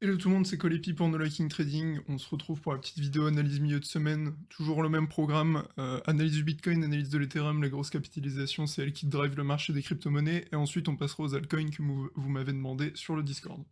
Hello tout le monde, c'est Colepi pour No Liking Trading. On se retrouve pour la petite vidéo analyse milieu de semaine. Toujours le même programme, analyse du Bitcoin, analyse de l'Ethereum, la grosse capitalisation, c'est elle qui drive le marché des crypto-monnaies. Et ensuite, on passera aux altcoins que vous m'avez demandé sur le Discord.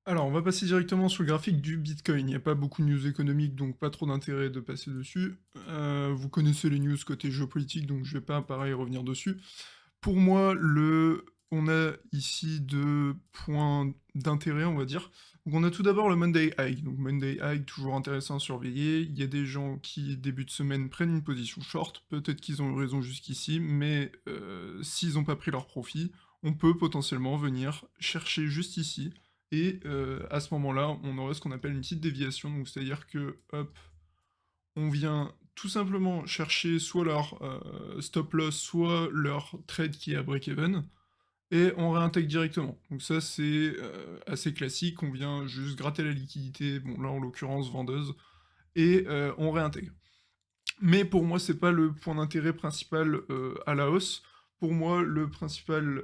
Alors, on va passer directement sur le graphique du Bitcoin. Il n'y a pas beaucoup de news économiques, donc pas trop d'intérêt de passer dessus. Vous connaissez les news côté géopolitique, donc je vais pas, pareil, revenir dessus. Pour moi, on a ici deux points d'intérêt, on va dire. Donc on a tout d'abord le Monday High. Donc Monday High, toujours intéressant à surveiller. Il y a des gens qui, début de semaine, prennent une position short. Peut-être qu'ils ont eu raison jusqu'ici, mais s'ils n'ont pas pris leur profit, on peut potentiellement venir chercher juste ici. Et à ce moment-là, on aurait ce qu'on appelle une petite déviation. Donc c'est-à-dire que, hop, on vient tout simplement chercher soit leur stop loss, soit leur trade qui est à break-even, et on réintègre directement. Donc ça c'est assez classique, on vient juste gratter la liquidité, bon là en l'occurrence vendeuse, et on réintègre. Mais pour moi c'est pas le point d'intérêt principal à la hausse. Pour moi le principal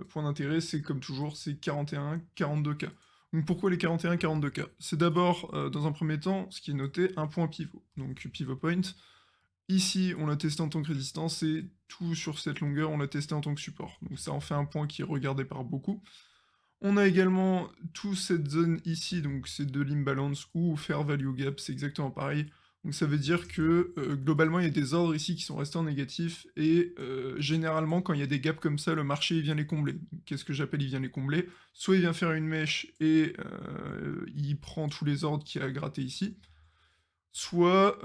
point d'intérêt c'est comme toujours c'est 41-42K. Donc pourquoi les 41-42K? C'est d'abord dans un premier temps ce qui est noté un point pivot, donc pivot point. Ici, on l'a testé en tant que résistance et tout sur cette longueur, on l'a testé en tant que support. Donc ça en fait un point qui est regardé par beaucoup. On a également toute cette zone ici, donc c'est de l'imbalance ou fair value gap, c'est exactement pareil. Donc ça veut dire que globalement, il y a des ordres ici qui sont restés en négatif et généralement, quand il y a des gaps comme ça, le marché il vient les combler. Qu'est-ce que j'appelle il vient les combler? Soit il vient faire une mèche et il prend tous les ordres qu'il y a à gratter ici, soit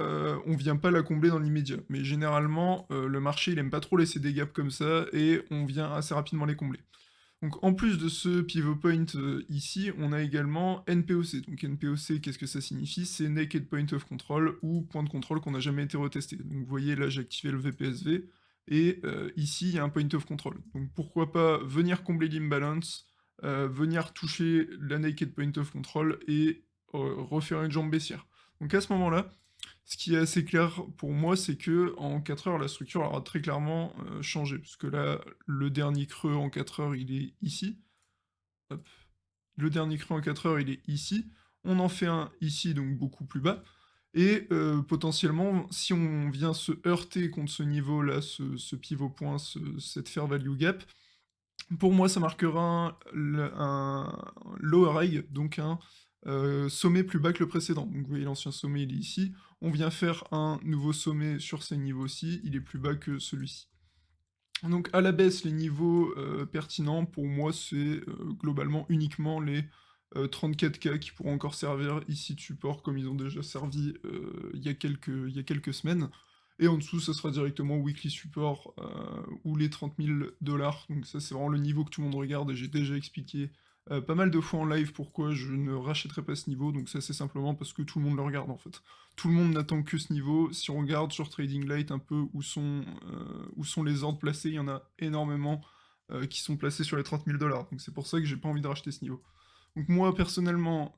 on vient pas la combler dans l'immédiat. Mais généralement, le marché, il aime pas trop laisser des gaps comme ça, et on vient assez rapidement les combler. Donc en plus de ce pivot point ici, on a également NPOC. Donc NPOC, qu'est-ce que ça signifie? C'est Naked Point of Control, ou point de contrôle qu'on n'a jamais été retesté. Donc vous voyez, là j'ai activé le VPSV, et ici il y a un Point of Control. Donc pourquoi pas venir combler l'imbalance, venir toucher la Naked Point of Control, et refaire une jambe baissière. Donc à ce moment-là, ce qui est assez clair pour moi, c'est que en 4 heures, la structure aura très clairement changé. Parce que là, le dernier creux en 4 heures, il est ici. Hop. Le dernier creux en 4 heures, il est ici. On en fait un ici, donc beaucoup plus bas. Et potentiellement, si on vient se heurter contre ce niveau-là, ce pivot point, cette fair value gap, pour moi, ça marquera un lower high, donc un sommet plus bas que le précédent. Donc vous voyez, l'ancien sommet, il est ici. On vient faire un nouveau sommet sur ces niveaux-ci, il est plus bas que celui-ci. Donc à la baisse, les niveaux pertinents, pour moi, c'est globalement uniquement les 34K qui pourront encore servir ici de support, comme ils ont déjà servi il y a quelques semaines. Et en dessous, ça sera directement weekly support ou les 30 000 $. Donc ça, c'est vraiment le niveau que tout le monde regarde, et j'ai déjà expliqué pas mal de fois en live pourquoi je ne rachèterai pas ce niveau. Donc ça, c'est simplement parce que tout le monde le regarde en fait. Tout le monde n'attend que ce niveau. Si on regarde sur Trading Light un peu où sont les ordres placés, il y en a énormément qui sont placés sur les 30 000 $. Donc c'est pour ça que j'ai pas envie de racheter ce niveau. Donc moi personnellement,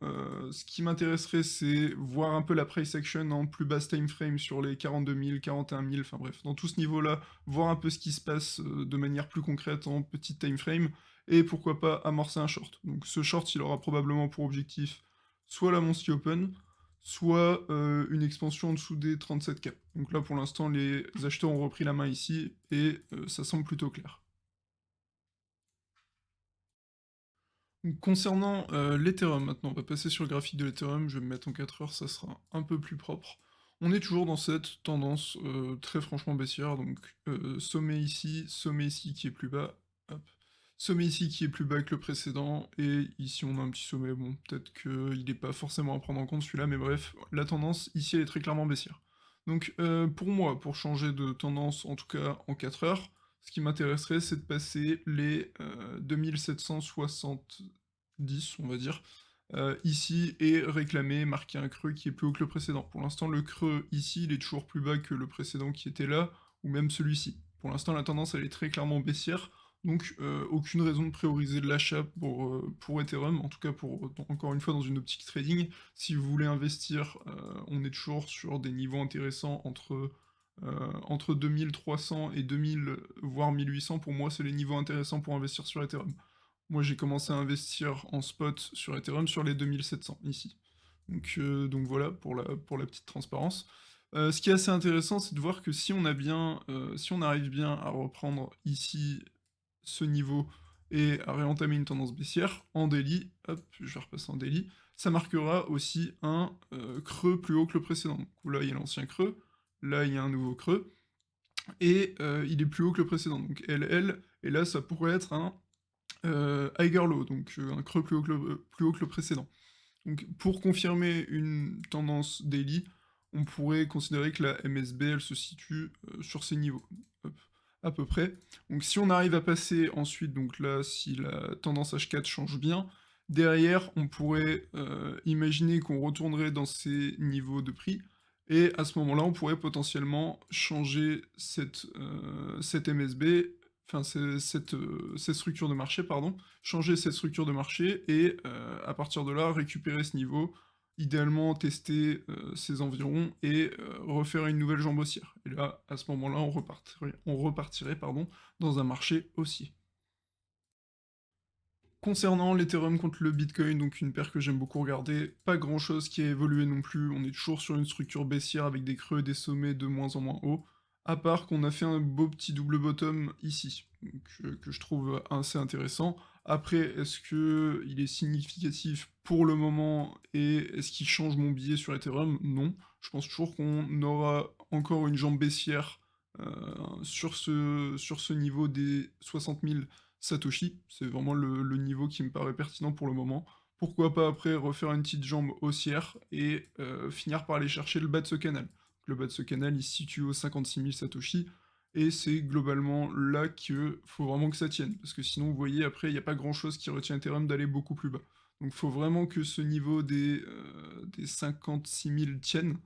ce qui m'intéresserait, c'est voir un peu la price action en plus basse time frame sur les 42 000, 41 000, enfin bref, dans tout ce niveau-là, voir un peu ce qui se passe de manière plus concrète en petite time frame, et pourquoi pas amorcer un short. Donc ce short, il aura probablement pour objectif soit la Monster Open, soit une expansion en dessous des 37K. Donc là pour l'instant, les acheteurs ont repris la main ici, et ça semble plutôt clair. Donc, concernant l'Ethereum maintenant, on va passer sur le graphique de l'Ethereum, je vais me mettre en 4 heures, ça sera un peu plus propre. On est toujours dans cette tendance très franchement baissière, donc sommet ici qui est plus bas, hop. Sommet ici qui est plus bas que le précédent, et ici on a un petit sommet, bon peut-être qu'il n'est pas forcément à prendre en compte celui-là, mais bref, la tendance ici elle est très clairement baissière. Donc pour moi, pour changer de tendance, en tout cas en 4 heures, ce qui m'intéresserait, c'est de passer les 2770, on va dire, ici, et réclamer, marquer un creux qui est plus haut que le précédent. Pour l'instant, le creux ici, il est toujours plus bas que le précédent qui était là, ou même celui-ci. Pour l'instant, la tendance, elle est très clairement baissière, donc aucune raison de prioriser de l'achat pour Ethereum, en tout cas pour, encore une fois, dans une optique trading. Si vous voulez investir, on est toujours sur des niveaux intéressants entre 2300 et 2000, voire 1800, pour moi, c'est les niveaux intéressants pour investir sur Ethereum. Moi, j'ai commencé à investir en spot sur Ethereum sur les 2700 ici. Donc voilà pour la petite transparence. Ce qui est assez intéressant, c'est de voir que si on arrive bien à reprendre ici ce niveau et à réentamer une tendance baissière, en daily, hop, je vais repasser en daily, ça marquera aussi un, creux plus haut que le précédent. Donc là, il y a l'ancien creux, là, il y a un nouveau creux et il est plus haut que le précédent, donc LL et là, ça pourrait être un, higher low, donc un creux plus haut que le précédent. Donc pour confirmer une tendance daily, on pourrait considérer que la MSB, elle se situe, sur ces niveaux, hop, à peu près. Donc si on arrive à passer ensuite, donc là, si la tendance H4 change bien, derrière, on pourrait, imaginer qu'on retournerait dans ces niveaux de prix et à ce moment-là, on pourrait potentiellement changer cette MSB, enfin cette structure de marché, pardon, changer cette structure de marché et à partir de là, récupérer ce niveau, idéalement tester, ces environs et refaire une nouvelle jambe haussière. Et là, à ce moment-là, on repartirait, pardon, dans un marché haussier. Concernant l'Ethereum contre le Bitcoin, donc une paire que j'aime beaucoup regarder, pas grand-chose qui a évolué non plus, on est toujours sur une structure baissière avec des creux et des sommets de moins en moins hauts, à part qu'on a fait un beau petit double bottom ici, donc, que je trouve assez intéressant. Après, est-ce que il est significatif pour le moment et est-ce qu'il change mon billet sur Ethereum? Non. Je pense toujours qu'on aura encore une jambe baissière sur ce niveau des 60 000 Satoshi, c'est vraiment le niveau qui me paraît pertinent pour le moment. Pourquoi pas après refaire une petite jambe haussière et finir par aller chercher le bas de ce canal. Le bas de ce canal, il se situe aux 56 000 Satoshi, et c'est globalement là qu'il faut vraiment que ça tienne, parce que sinon, vous voyez, après, il n'y a pas grand-chose qui retient Ethereum d'aller beaucoup plus bas. Donc il faut vraiment que ce niveau des 56 000 tienne,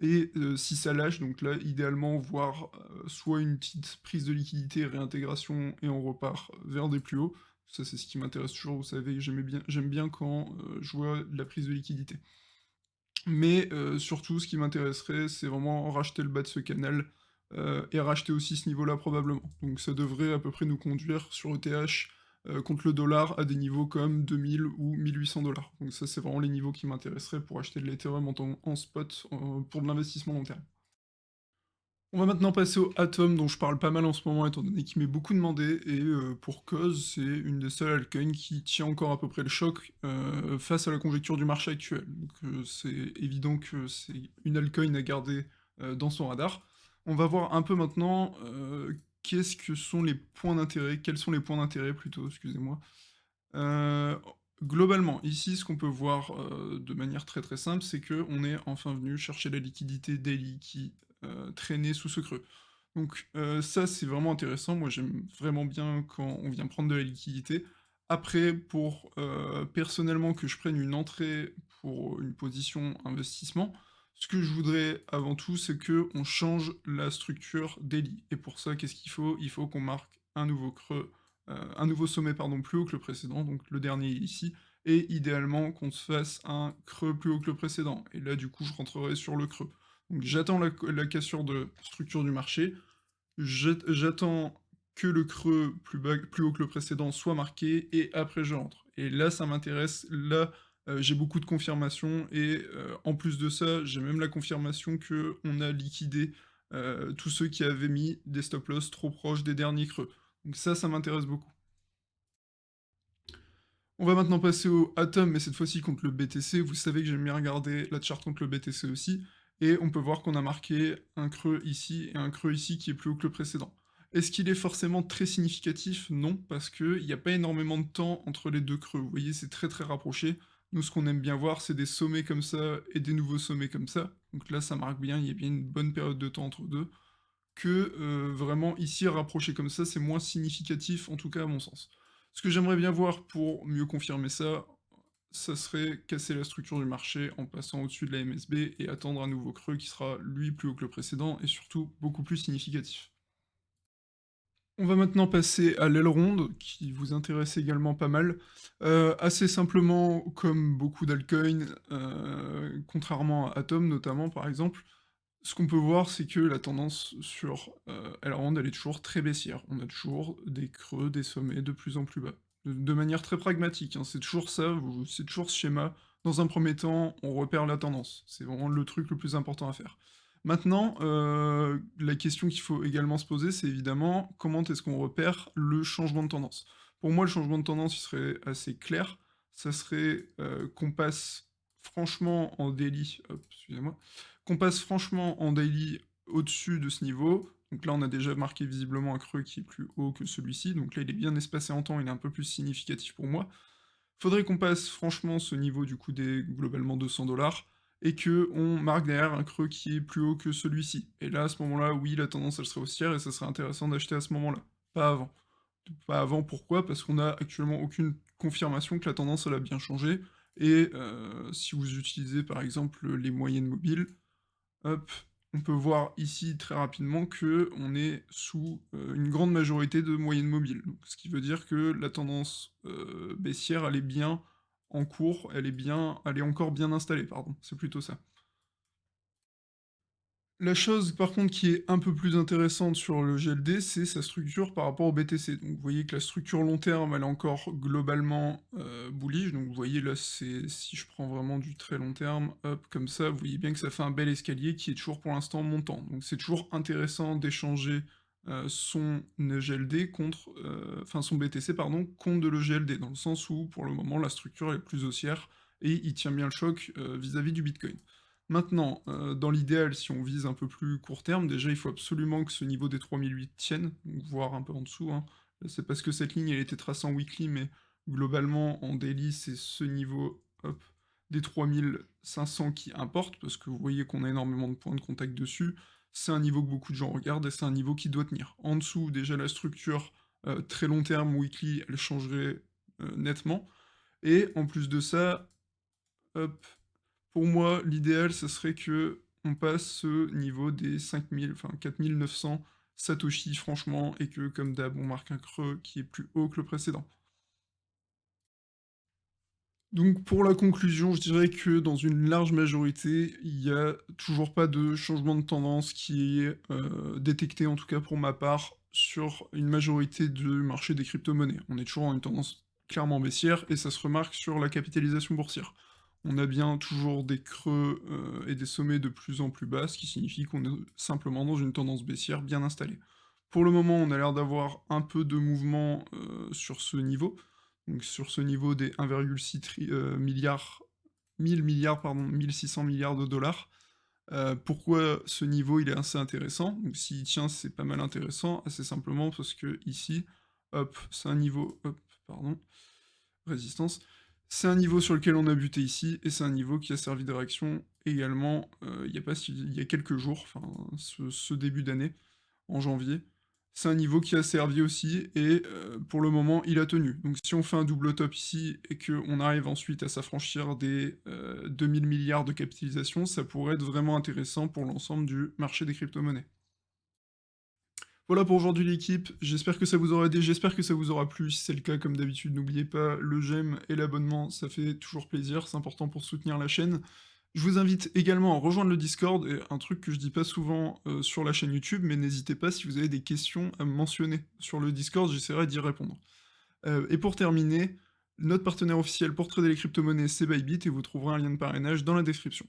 et si ça lâche, donc là, idéalement, voir soit une petite prise de liquidité, réintégration, et on repart vers des plus hauts. Ça, c'est ce qui m'intéresse toujours, vous savez, j'aime bien quand je vois de la prise de liquidité. Mais surtout, ce qui m'intéresserait, c'est vraiment racheter le bas de ce canal, et racheter aussi ce niveau-là probablement. Donc ça devrait à peu près nous conduire sur ETH, contre le dollar à des niveaux comme 2000 ou 1800 $. Donc ça, c'est vraiment les niveaux qui m'intéresseraient pour acheter de l'Ethereum en spot, pour de l'investissement long terme. On va maintenant passer au Atom dont je parle pas mal en ce moment étant donné qu'il m'est beaucoup demandé et pour cause, c'est une des seules altcoins qui tient encore à peu près le choc, face à la conjecture du marché actuel. Donc c'est évident que c'est une altcoin à garder, dans son radar. On va voir un peu maintenant, qu'est-ce que sont les points d'intérêt, quels sont les points d'intérêt plutôt, excusez-moi. Heu, Globalement, ici, ce qu'on peut voir, de manière très, très simple, c'est que on est enfin venu chercher la liquidité daily qui, traînait sous ce creux. Donc, ça, c'est vraiment intéressant. Moi, j'aime vraiment bien quand on vient prendre de la liquidité. Après, pour, personnellement, que je prenne une entrée pour une position investissement, ce que je voudrais avant tout, c'est que on change la structure daily et pour ça, qu'est-ce qu'il faut? Il faut qu'on marque un nouveau creux, un nouveau sommet pardon, plus haut que le précédent, donc le dernier ici, et idéalement qu'on se fasse un creux plus haut que le précédent. Et là, du coup, je rentrerai sur le creux. Donc j'attends la cassure de structure du marché, j'attends que le creux plus bas, plus haut que le précédent soit marqué, et après je rentre. Et là, ça m'intéresse, là, j'ai beaucoup de confirmations, et en plus de ça, j'ai même la confirmation que on a liquidé tous ceux qui avaient mis des stop loss trop proches des derniers creux. Donc ça m'intéresse beaucoup. On va maintenant passer au Atom, mais cette fois-ci contre le BTC. Vous savez que j'aime bien regarder la chart contre le BTC aussi, et on peut voir qu'on a marqué un creux ici et un creux ici qui est plus haut que le précédent. Est-ce qu'il est forcément très significatif? Non, parce qu'il n'y a pas énormément de temps entre les deux creux. Vous voyez, c'est très très rapproché. Nous, ce qu'on aime bien voir, c'est des sommets comme ça et des nouveaux sommets comme ça. Donc là, ça marque bien, il y a bien une bonne période de temps entre deux. Que vraiment ici, rapproché comme ça, c'est moins significatif, en tout cas à mon sens. Ce que j'aimerais bien voir pour mieux confirmer ça, ça serait casser la structure du marché en passant au-dessus de la MSB et attendre un nouveau creux qui sera, lui, plus haut que le précédent et surtout beaucoup plus significatif. On va maintenant passer à l'aile ronde, qui vous intéresse également pas mal. Assez simplement, comme beaucoup d'altcoins, contrairement à Atom notamment par exemple, ce qu'on peut voir, c'est que la tendance sur, Elrond, elle est toujours très baissière. On a toujours des creux, des sommets de plus en plus bas. de manière très pragmatique, hein. C'est toujours ça, c'est toujours ce schéma. Dans un premier temps, on repère la tendance. C'est vraiment le truc le plus important à faire. Maintenant, la question qu'il faut également se poser, c'est évidemment comment est-ce qu'on repère le changement de tendance? Pour moi, le changement de tendance, il serait assez clair. Ça serait, qu'on passe franchement en daily, hop, excusez-moi, qu'on passe franchement en daily au-dessus de ce niveau. Donc là, on a déjà marqué visiblement un creux qui est plus haut que celui-ci, donc là, il est bien espacé en temps, il est un peu plus significatif pour moi. Faudrait qu'on passe franchement ce niveau du coup des globalement 200 et que on marque derrière un creux qui est plus haut que celui-ci. Et là, à ce moment-là, oui, la tendance, elle serait haussière et ça serait intéressant d'acheter à ce moment-là, pas avant. Pas avant, pourquoi? Parce qu'on a actuellement aucune confirmation que la tendance, elle a bien changé et si vous utilisez, par exemple, les moyennes mobiles, hop, on peut voir ici très rapidement que on est sous, une grande majorité de moyennes mobiles. Donc ce qui veut dire que la tendance, baissière, elle est bien en cours, elle est encore bien installée, pardon, c'est plutôt ça. La chose par contre qui est un peu plus intéressante sur le GLD, c'est sa structure par rapport au BTC. Donc vous voyez que la structure long terme, elle est encore globalement, bullish. Donc vous voyez là, c'est si je prends vraiment du très long terme, hop, comme ça, vous voyez bien que ça fait un bel escalier qui est toujours pour l'instant montant. Donc c'est toujours intéressant d'échanger, son GLD contre, enfin son BTC pardon, contre de l'EGLD, dans le sens où pour le moment la structure est plus haussière et il tient bien le choc, vis-à-vis du Bitcoin. Maintenant, dans l'idéal, si on vise un peu plus court terme, déjà, il faut absolument que ce niveau des 3008 tienne, donc voire un peu en dessous, hein. Là, c'est parce que cette ligne, elle était tracée en weekly, mais globalement, en daily, c'est ce niveau, hop, des 3500 qui importe, parce que vous voyez qu'on a énormément de points de contact dessus. C'est un niveau que beaucoup de gens regardent et c'est un niveau qui doit tenir. En dessous, déjà, la structure, très long terme, weekly, elle changerait, nettement et en plus de ça, hop, pour moi, l'idéal, ce serait que on passe ce niveau des 5000, enfin 4900 satoshi franchement, et que comme d'hab, on marque un creux qui est plus haut que le précédent. Donc pour la conclusion, je dirais que dans une large majorité, il y a toujours pas de changement de tendance qui est, détecté, en tout cas pour ma part, sur une majorité du marché des crypto-monnaies. On est toujours en une tendance clairement baissière et ça se remarque sur la capitalisation boursière. On a bien toujours des creux, et des sommets de plus en plus bas, ce qui signifie qu'on est simplement dans une tendance baissière bien installée. Pour le moment, on a l'air d'avoir un peu de mouvement, sur ce niveau, donc sur ce niveau des 1,6 milliards, 1000 milliards pardon, 1600 milliards de dollars. Pourquoi ce niveau il est assez intéressant? Donc s'il tient, c'est pas mal intéressant, assez simplement parce que ici, hop, c'est un niveau, hop, pardon, résistance. C'est un niveau sur lequel on a buté ici, et c'est un niveau qui a servi de réaction également, il y a pas si il y a quelques jours, enfin ce début d'année, en janvier. C'est un niveau qui a servi aussi et pour le moment, il a tenu. Donc si on fait un double top ici et qu'on arrive ensuite à s'affranchir des, 2 000 000 de capitalisation, ça pourrait être vraiment intéressant pour l'ensemble du marché des crypto-monnaies. Voilà pour aujourd'hui l'équipe, j'espère que ça vous aura aidé, j'espère que ça vous aura plu. Si c'est le cas, comme d'habitude, n'oubliez pas le j'aime et l'abonnement, ça fait toujours plaisir, c'est important pour soutenir la chaîne. Je vous invite également à rejoindre le Discord, et un truc que je dis pas souvent sur la chaîne YouTube, mais n'hésitez pas si vous avez des questions à me mentionner sur le Discord, j'essaierai d'y répondre. Et pour terminer, notre partenaire officiel pour trader les crypto-monnaies, c'est Bybit, et vous trouverez un lien de parrainage dans la description.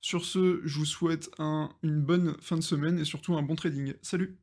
Sur ce, je vous souhaite une bonne fin de semaine et surtout un bon trading. Salut!